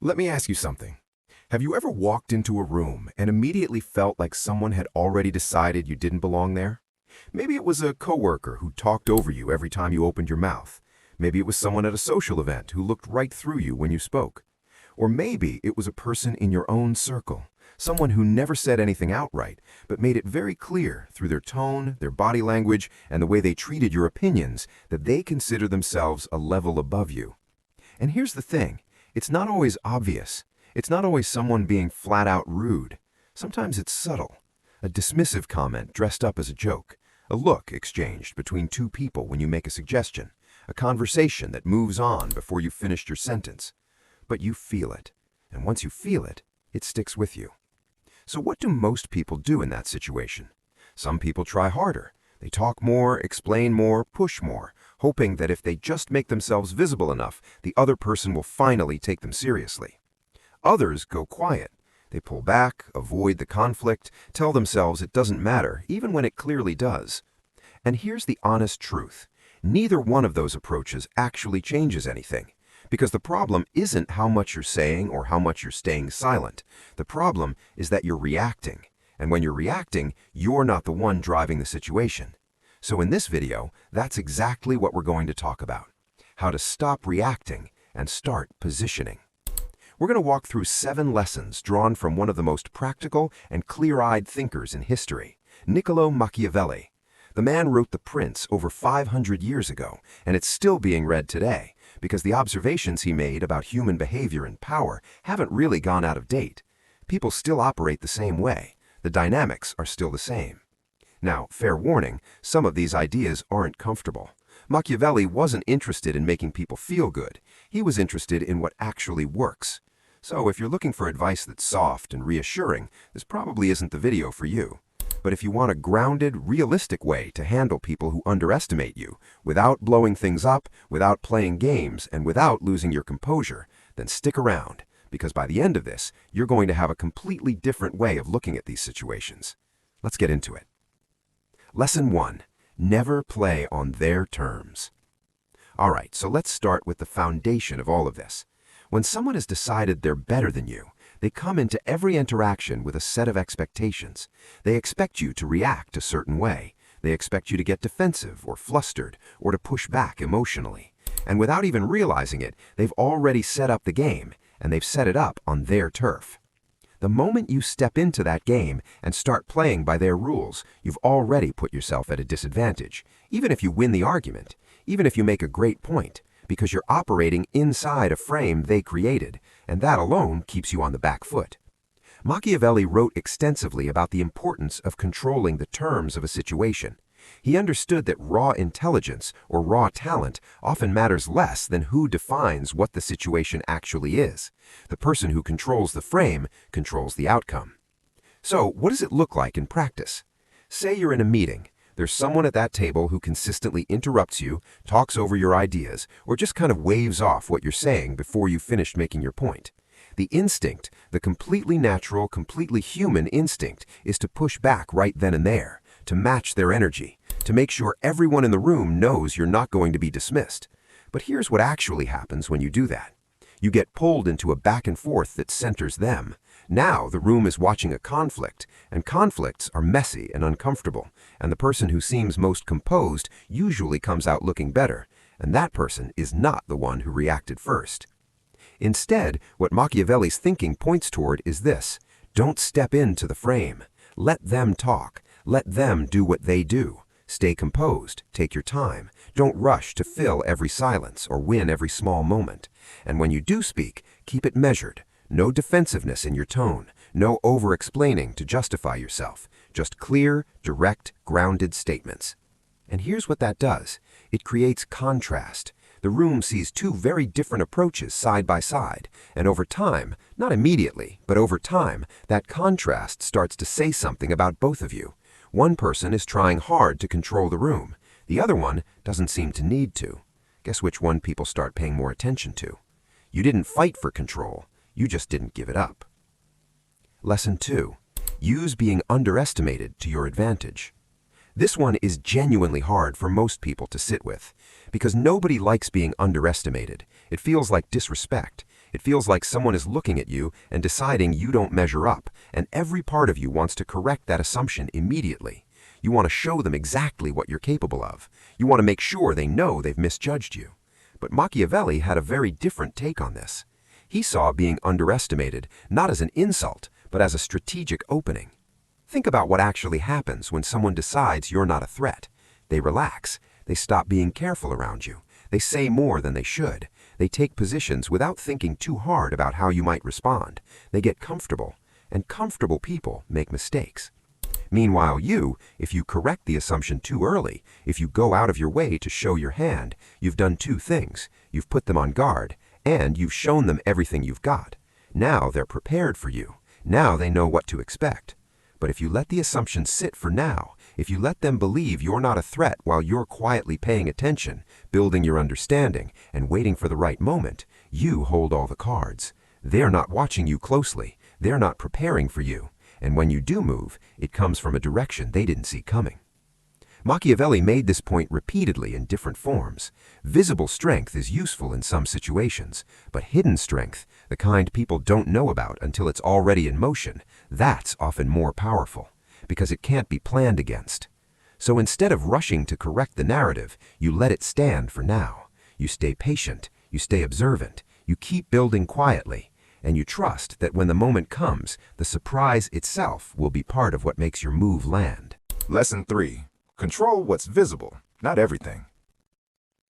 Let me ask you something. Have you ever walked into a room and immediately felt like someone had already decided you didn't belong there? Maybe it was a coworker who talked over you every time you opened your mouth. Maybe it was someone at a social event who looked right through you when you spoke. Or maybe it was a person in your own circle, someone who never said anything outright, but made it very clear through their tone, their body language, and the way they treated your opinions that they consider themselves a level above you. And here's the thing, it's not always obvious. It's not always someone being flat out rude. Sometimes it's subtle. A dismissive comment dressed up as a joke, a look exchanged between two people when you make a suggestion, a conversation that moves on before you finished your sentence. But you feel it, and once you feel it, it sticks with you. So what do most people do in that situation? Some people try harder. They talk more, explain more, push more, hoping that if they just make themselves visible enough, the other person will finally take them seriously. Others go quiet. They pull back, avoid the conflict, tell themselves it doesn't matter, even when it clearly does. And here's the honest truth. Neither one of those approaches actually changes anything. Because the problem isn't how much you're saying or how much you're staying silent. The problem is that you're reacting. And when you're reacting, you're not the one driving the situation. So in this video, that's exactly what we're going to talk about. How to stop reacting and start positioning. We're going to walk through 7 lessons drawn from one of the most practical and clear-eyed thinkers in history, Niccolo Machiavelli. The man wrote The Prince over 500 years ago, and it's still being read today, because the observations he made about human behavior and power haven't really gone out of date. People still operate the same way. The dynamics are still the same. Now, fair warning, some of these ideas aren't comfortable. Machiavelli wasn't interested in making people feel good. He was interested in what actually works. So if you're looking for advice that's soft and reassuring, this probably isn't the video for you. But if you want a grounded, realistic way to handle people who underestimate you, without blowing things up, without playing games, and without losing your composure, then stick around, because by the end of this, you're going to have a completely different way of looking at these situations. Let's get into it. Lesson 1. Never play on their terms. All right, so let's start with the foundation of all of this. When someone has decided they're better than you, they come into every interaction with a set of expectations. They expect you to react a certain way. They expect you to get defensive or flustered or to push back emotionally. And without even realizing it, they've already set up the game, and they've set it up on their turf. The moment you step into that game and start playing by their rules, you've already put yourself at a disadvantage, even if you win the argument, even if you make a great point, because you're operating inside a frame they created, and that alone keeps you on the back foot. Machiavelli wrote extensively about the importance of controlling the terms of a situation. He understood that raw intelligence or raw talent often matters less than who defines what the situation actually is. The person who controls the frame controls the outcome. So, what does it look like in practice? Say you're in a meeting. There's someone at that table who consistently interrupts you, talks over your ideas, or just kind of waves off what you're saying before you've finished making your point. The instinct, the completely natural, completely human instinct, is to push back right then and there, to match their energy, to make sure everyone in the room knows you're not going to be dismissed. But here's what actually happens when you do that. You get pulled into a back and forth that centers them. Now the room is watching a conflict, and conflicts are messy and uncomfortable, and the person who seems most composed usually comes out looking better, and that person is not the one who reacted first. Instead, what Machiavelli's thinking points toward is this: don't step into the frame. Let them talk. Let them do what they do. Stay composed. Take your time. Don't rush to fill every silence or win every small moment. And when you do speak, keep it measured. No defensiveness in your tone. No over-explaining to justify yourself. Just clear, direct, grounded statements. And here's what that does. It creates contrast. The room sees two very different approaches side by side, and over time, not immediately, but over time, that contrast starts to say something about both of you. One person is trying hard to control the room. The other one doesn't seem to need to. Guess which one people start paying more attention to? You didn't fight for control. You just didn't give it up. Lesson 2. Use being underestimated to your advantage. This one is genuinely hard for most people to sit with, because nobody likes being underestimated. It feels like disrespect. It feels like someone is looking at you and deciding you don't measure up, and every part of you wants to correct that assumption immediately. You want to show them exactly what you're capable of. You want to make sure they know they've misjudged you. But Machiavelli had a very different take on this. He saw being underestimated not as an insult, but as a strategic opening. Think about what actually happens when someone decides you're not a threat. They relax. They stop being careful around you. They say more than they should. They take positions without thinking too hard about how you might respond. They get comfortable, and comfortable people make mistakes. Meanwhile, if you correct the assumption too early, if you go out of your way to show your hand, you've done two things. You've put them on guard, and you've shown them everything you've got. Now they're prepared for you. Now they know what to expect. But if you let the assumption sit for now, if you let them believe you're not a threat while you're quietly paying attention, building your understanding, and waiting for the right moment, you hold all the cards. They're not watching you closely. They're not preparing for you. And when you do move, it comes from a direction they didn't see coming. Machiavelli made this point repeatedly in different forms. Visible strength is useful in some situations, but hidden strength, the kind people don't know about until it's already in motion, that's often more powerful, because it can't be planned against. So instead of rushing to correct the narrative, you let it stand for now. You stay patient, you stay observant, you keep building quietly, and you trust that when the moment comes, the surprise itself will be part of what makes your move land. Lesson 3. Control what's visible, not everything.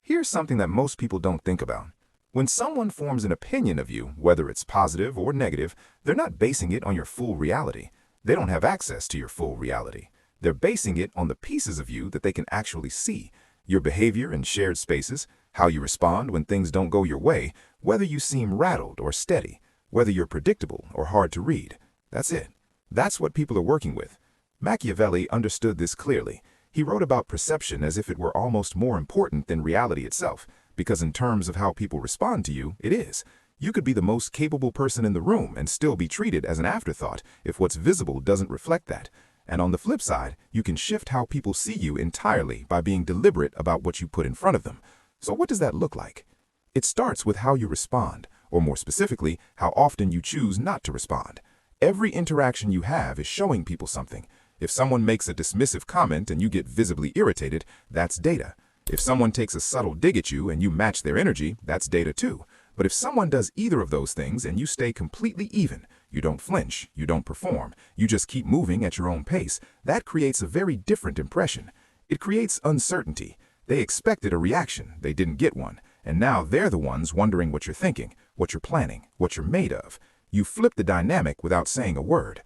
Here's something that most people don't think about. When someone forms an opinion of you, whether it's positive or negative, they're not basing it on your full reality. They don't have access to your full reality. They're basing it on the pieces of you that they can actually see. Your behavior in shared spaces, how you respond when things don't go your way, whether you seem rattled or steady, whether you're predictable or hard to read. That's it. That's what people are working with. Machiavelli understood this clearly. He wrote about perception as if it were almost more important than reality itself, because in terms of how people respond to you, it is. You could be the most capable person in the room and still be treated as an afterthought if what's visible doesn't reflect that. And on the flip side, you can shift how people see you entirely by being deliberate about what you put in front of them. So what does that look like? It starts with how you respond, or more specifically, how often you choose not to respond. Every interaction you have is showing people something. If someone makes a dismissive comment and you get visibly irritated, that's data. If someone takes a subtle dig at you and you match their energy, that's data too. But if someone does either of those things and you stay completely even, you don't flinch, you don't perform, you just keep moving at your own pace, that creates a very different impression. It creates uncertainty. They expected a reaction, they didn't get one, and now they're the ones wondering what you're thinking, what you're planning, what you're made of. You flip the dynamic without saying a word.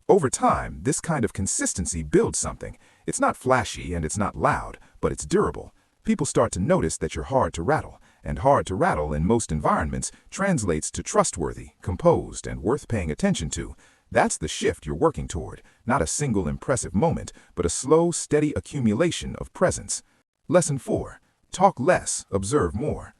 Over time, this kind of consistency builds something. It's not flashy and it's not loud, but it's durable. People start to notice that you're hard to rattle, and hard to rattle in most environments translates to trustworthy, composed, and worth paying attention to. That's the shift you're working toward, not a single impressive moment, but a slow, steady accumulation of presence. Lesson 4. Talk less, observe more.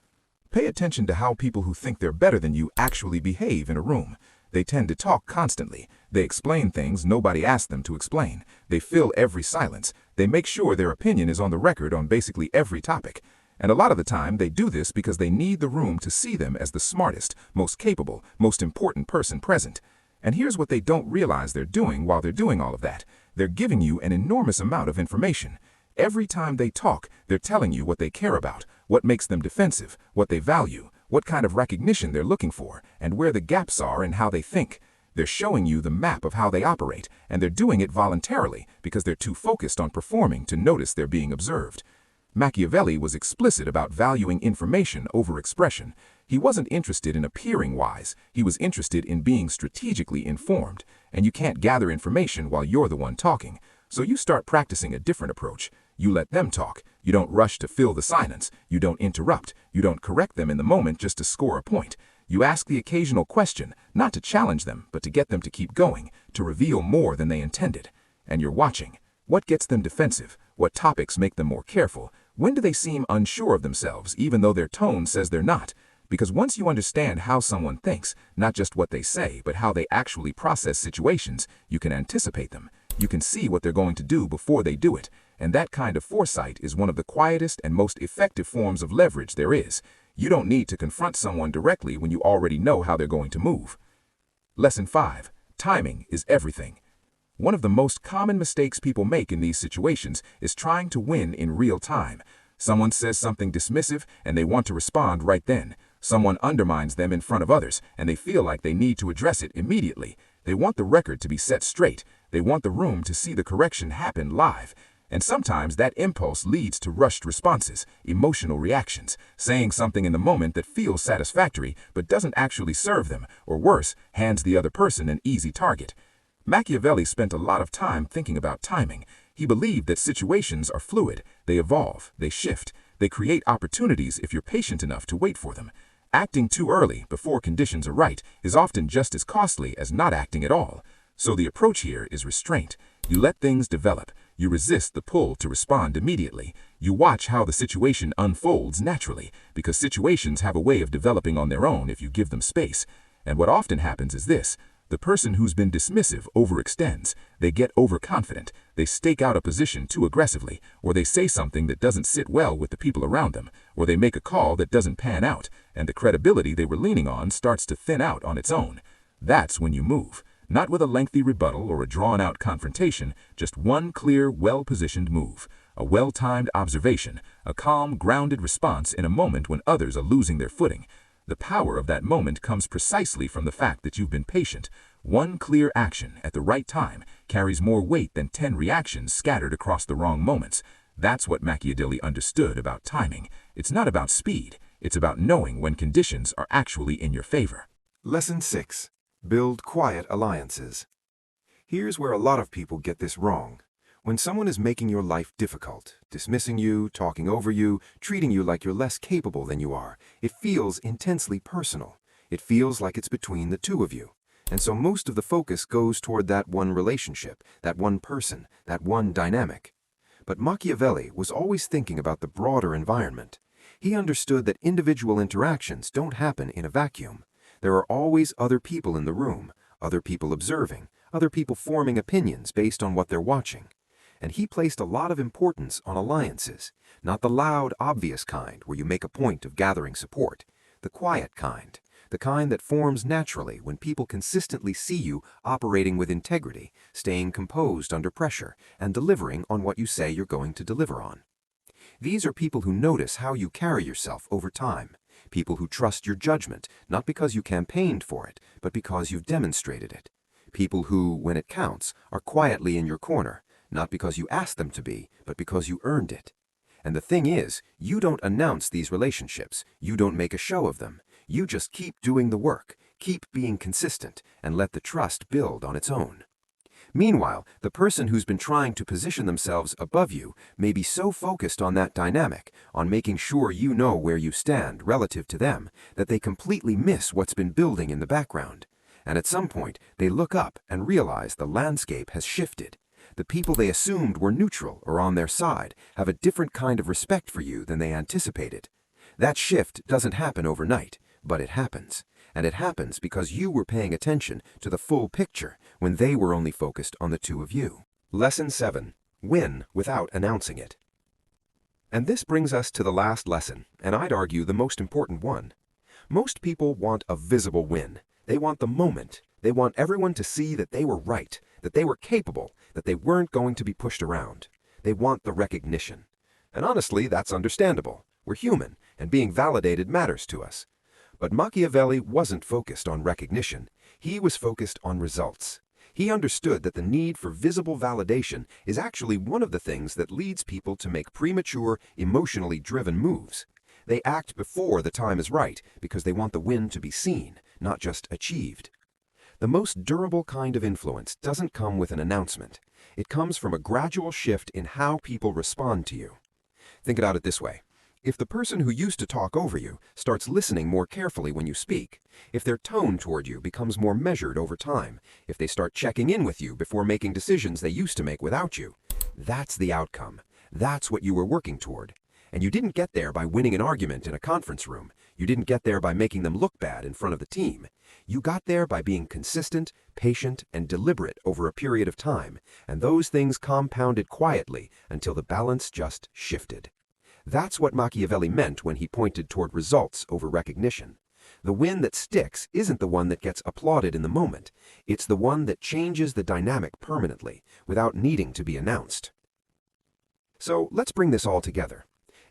Pay attention to how people who think they're better than you actually behave in a room. They tend to talk constantly. They explain things nobody asked them to explain. They fill every silence. They make sure their opinion is on the record on basically every topic. And a lot of the time, they do this because they need the room to see them as the smartest, most capable, most important person present. And here's what they don't realize they're doing while they're doing all of that. They're giving you an enormous amount of information. Every time they talk, they're telling you what they care about, what makes them defensive, what they value, what kind of recognition they're looking for, and where the gaps are in how they think. They're showing you the map of how they operate, and they're doing it voluntarily because they're too focused on performing to notice they're being observed. Machiavelli was explicit about valuing information over expression. He wasn't interested in appearing wise. He was interested in being strategically informed. And you can't gather information while you're the one talking. So you start practicing a different approach. You let them talk. You don't rush to fill the silence. You don't interrupt. You don't correct them in the moment just to score a point. You ask the occasional question, not to challenge them, but to get them to keep going, to reveal more than they intended. And you're watching. What gets them defensive? What topics make them more careful? When do they seem unsure of themselves, even though their tone says they're not? Because once you understand how someone thinks, not just what they say, but how they actually process situations, you can anticipate them. You can see what they're going to do before they do it. And that kind of foresight is one of the quietest and most effective forms of leverage there is. You don't need to confront someone directly when you already know how they're going to move. Lesson 5. Timing is everything. One of the most common mistakes people make in these situations is trying to win in real time. Someone says something dismissive and they want to respond right then. Someone undermines them in front of others and they feel like they need to address it immediately. They want the record to be set straight. They want the room to see the correction happen live. And sometimes that impulse leads to rushed responses, emotional reactions, saying something in the moment that feels satisfactory but doesn't actually serve them, or worse, hands the other person an easy target. Machiavelli spent a lot of time thinking about timing. He believed that situations are fluid, they evolve, they shift, they create opportunities if you're patient enough to wait for them. Acting too early, before conditions are right, is often just as costly as not acting at all. So the approach here is restraint. You let things develop. You resist the pull to respond immediately. You watch how the situation unfolds naturally, because situations have a way of developing on their own if you give them space. And what often happens is this. The person who's been dismissive overextends. They get overconfident. They stake out a position too aggressively, or they say something that doesn't sit well with the people around them, or they make a call that doesn't pan out, and the credibility they were leaning on starts to thin out on its own. That's when you move. Not with a lengthy rebuttal or a drawn-out confrontation, just one clear, well-positioned move, a well-timed observation, a calm, grounded response in a moment when others are losing their footing. The power of that moment comes precisely from the fact that you've been patient. One clear action at the right time carries more weight than 10 reactions scattered across the wrong moments. That's what Machiavelli understood about timing. It's not about speed, it's about knowing when conditions are actually in your favor. Lesson 6. Build quiet alliances. Here's where a lot of people get this wrong. When someone is making your life difficult, dismissing you, talking over you, treating you like you're less capable than you are, it feels intensely personal. It feels like it's between the two of you. And so most of the focus goes toward that one relationship, that one person, that one dynamic. But Machiavelli was always thinking about the broader environment. He understood that individual interactions don't happen in a vacuum. There are always other people in the room, other people observing, other people forming opinions based on what they're watching. And he placed a lot of importance on alliances, not the loud, obvious kind where you make a point of gathering support, the quiet kind, the kind that forms naturally when people consistently see you operating with integrity, staying composed under pressure, and delivering on what you say you're going to deliver on. These are people who notice how you carry yourself over time, people who trust your judgment, not because you campaigned for it, but because you've demonstrated it. People who, when it counts, are quietly in your corner, not because you asked them to be, but because you earned it. And the thing is, you don't announce these relationships, you don't make a show of them. You just keep doing the work, keep being consistent, and let the trust build on its own. Meanwhile, the person who's been trying to position themselves above you may be so focused on that dynamic, on making sure you know where you stand relative to them, that they completely miss what's been building in the background. And at some point, they look up and realize the landscape has shifted. The people they assumed were neutral or on their side have a different kind of respect for you than they anticipated. That shift doesn't happen overnight, but it happens. And it happens because you were paying attention to the full picture when they were only focused on the two of you. Lesson 7. Win without announcing it. And this brings us to the last lesson, and I'd argue the most important one. Most people want a visible win. They want the moment. They want everyone to see that they were right, that they were capable, that they weren't going to be pushed around. They want the recognition. And honestly, that's understandable. We're human, and being validated matters to us. But Machiavelli wasn't focused on recognition. He was focused on results. He understood that the need for visible validation is actually one of the things that leads people to make premature, emotionally driven moves. They act before the time is right because they want the win to be seen, not just achieved. The most durable kind of influence doesn't come with an announcement. It comes from a gradual shift in how people respond to you. Think about it this way. If the person who used to talk over you starts listening more carefully when you speak, if their tone toward you becomes more measured over time, if they start checking in with you before making decisions they used to make without you, that's the outcome. That's what you were working toward. And you didn't get there by winning an argument in a conference room. You didn't get there by making them look bad in front of the team. You got there by being consistent, patient, and deliberate over a period of time, and those things compounded quietly until the balance just shifted. That's what Machiavelli meant when he pointed toward results over recognition. The win that sticks isn't the one that gets applauded in the moment. It's the one that changes the dynamic permanently, without needing to be announced. So let's bring this all together.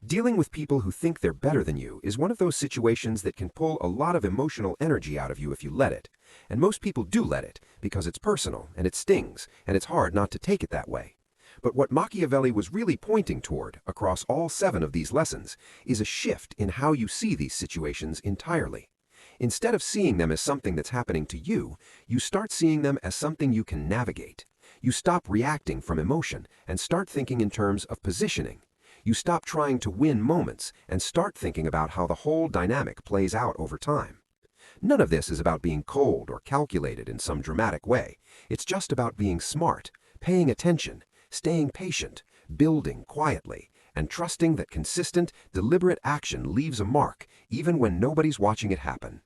Dealing with people who think they're better than you is one of those situations that can pull a lot of emotional energy out of you if you let it. And most people do let it, because it's personal, and it stings, and it's hard not to take it that way. But what Machiavelli was really pointing toward, across all 7 of these lessons, is a shift in how you see these situations entirely. Instead of seeing them as something that's happening to you, you start seeing them as something you can navigate. You stop reacting from emotion and start thinking in terms of positioning. You stop trying to win moments and start thinking about how the whole dynamic plays out over time. None of this is about being cold or calculated in some dramatic way. It's just about being smart, paying attention, staying patient, building quietly, and trusting that consistent, deliberate action leaves a mark even when nobody's watching it happen.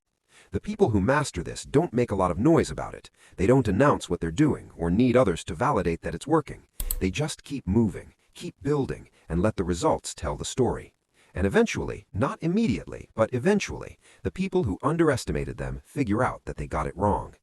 The people who master this don't make a lot of noise about it. They don't announce what they're doing or need others to validate that it's working. They just keep moving, keep building, and let the results tell the story. And eventually, not immediately, but eventually, the people who underestimated them figure out that they got it wrong.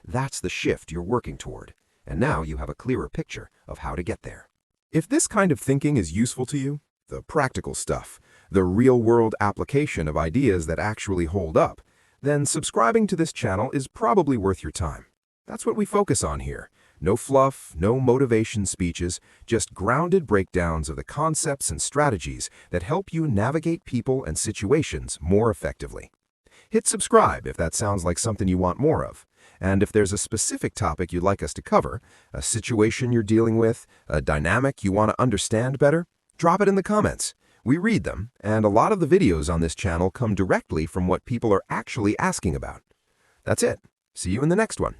That's the shift you're working toward. And now you have a clearer picture of how to get there. If this kind of thinking is useful to you, the practical stuff, the real-world application of ideas that actually hold up, then subscribing to this channel is probably worth your time. That's what we focus on here. No fluff, no motivation speeches, just grounded breakdowns of the concepts and strategies that help you navigate people and situations more effectively. Hit subscribe if that sounds like something you want more of. And if there's a specific topic you'd like us to cover, a situation you're dealing with, a dynamic you want to understand better, drop it in the comments. We read them, and a lot of the videos on this channel come directly from what people are actually asking about. That's it. See you in the next one.